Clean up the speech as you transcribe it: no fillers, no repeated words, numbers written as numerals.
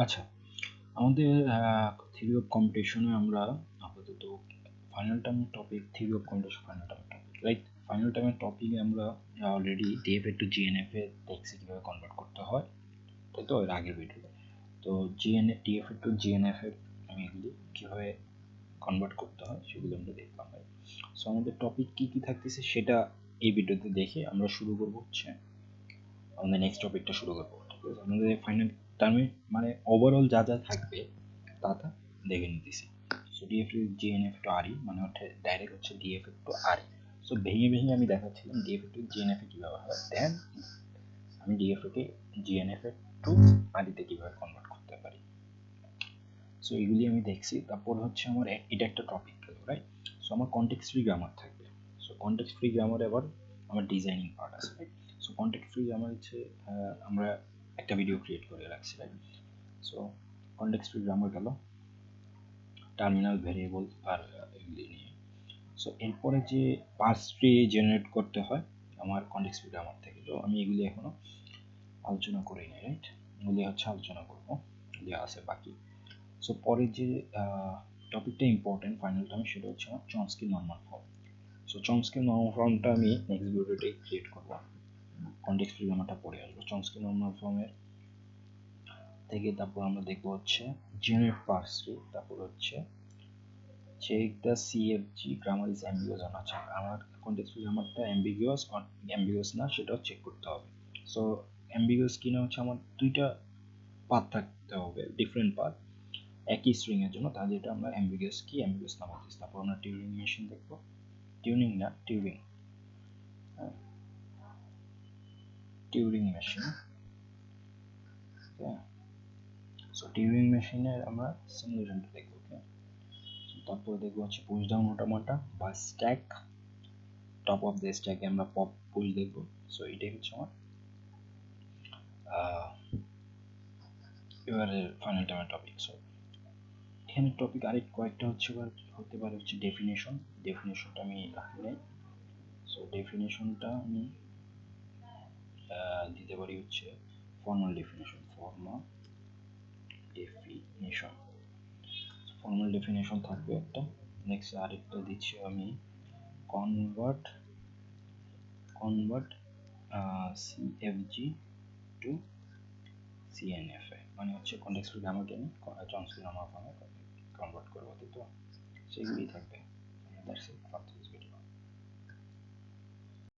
আচ্ছা, আমাদের theory of কম্পিটিশনে আমরা আপাতত ফাইনাল টার্মের topic, theory of competition final টার্মের টপিক, রাইট? ফাইনাল টার্মের টপিকে আমরা অলরেডি ডিএফএ টু জিএনএফ এ দেখছি কীভাবে কনভার্ট করতে হয়, তাই তো এর আগের ভিডিওতে। তো ডিএফএ টু জিএনএফ এ আমি এগুলি কীভাবে কনভার্ট করতে হয় সেগুলো আমরা দেখলাম, রাইট? সো আমাদের টপিক কী কী থাকতেছে সেটা এই ভিডিওতে দেখে আমরা শুরু করবো হচ্ছে আমাদের নেক্সট টপিকটা শুরু করবো, ঠিক আছে? আমাদের ফাইনাল টার্মে মানে ওভারঅল যা যা থাকবে তা দেখে নিতেছি। সো ডিএফ টু জিএনএফ টু আরই মানে হচ্ছে ডাইরেক্ট হচ্ছে ডিএফ টু আরই। সো ভেঙে ভেঙে আমি দেখাচ্ছিলাম ডিএফ টু জিএনএফ কীভাবে হয়, দেন আমি ডিএফ কে জিএনএফ টু আরইতে কীভাবে কনভার্ট করতে পারি। সো এগুলি আমি দেখছি। তারপর হচ্ছে আমার এটা একটা টপিক গেল, রাইট? সো আমার কনটেক্সট ফ্রি গ্রামার থাকবে। সো কনটেক্সট ফ্রি গ্রামার এবার আমার ডিজাইনিং পার্ট আছে, right? So context free grammar হচ্ছে আমরা একটা ভিডিও ক্রিয়েট করে রাখছি, right? So context free grammar গেল, টার্মিনাল ভেরিয়েবল আর এগুলি নিয়ে। সো এরপরে যে পার্স ট্রি জেনারেট করতে হয় আমার কনটেক্সট ফ্রি গ্রামার থেকে, তো আমি এগুলি এখনো আলোচনা করিনি, রাইট? এগুলি হচ্ছে আলোচনা করবো, এগুলি আছে বাকি। সো পরের যে টপিকটা ইম্পর্টেন্ট ফাইনাল টাইমে সেটা হচ্ছে আমার Chomsky normal form. So Chomsky normal ফর্মটা আমি নেক্সট ভিডিওতে ক্রিয়েট করবো, কনটেক্সট ফ্রি গ্রামারটা পড়ে আসবো। চমস্কি নর্মাল ফর্মের থেকে তারপর আমরা দেখবো হচ্ছে জেনারেট পার্স ট্রি, তারপর হচ্ছে check the CFG grammar is ambiguous or not. আমার কনটেক্সট ফ্রি গ্রামারটা অ্যাম্বিগুয়াস না সেটাও চেক করতে হবে। সো অ্যাম্বিগুয়াস কিনা হচ্ছে আমার দুইটা পাথ থাকতে হবে, ডিফারেন্ট পাথ একই স্ট্রিং এর জন্য, তাহলে এটা আমরা অ্যাম্বিগুয়াস না বলতেছি। তারপর আমরা টিউরিং মেশিন দেখবো, টিউরিং মেশিন। সো টিউরিং মেশিনের আমরা সিমুলেশনটা দেখবো, ওকে? তারপর দেখবো হচ্ছে পুশ ডাউন অটোমাটা বা স্ট্যাক, টপ অফ দ্য স্ট্যাকে আমরা পপ পুশ দেখবো। সো এটাই হচ্ছে আমার এবারে ফাইনাল টাইমের টপিক। সো এখানে টপিক আরেক কয়েকটা হচ্ছে হতে পারে হচ্ছে ডেফিনেশনটা আমি রাখি নাই। সো ডেফিনেশনটা আমি দিতে পারি হচ্ছে ফর্মাল ডেফিনেশন থাকবে একটা। নেক্সট আরেকটা দিচ্ছি আমি কনভার্ট সিএফজি টু সিএনএফএ, মানে হচ্ছে কনটেক্সট ফ্রি গ্রামারকে আমি চমস্কি নর্মাল ফর্মে কনভার্ট করবো, তাই তো? সেগুলোই থাকবে। That's it for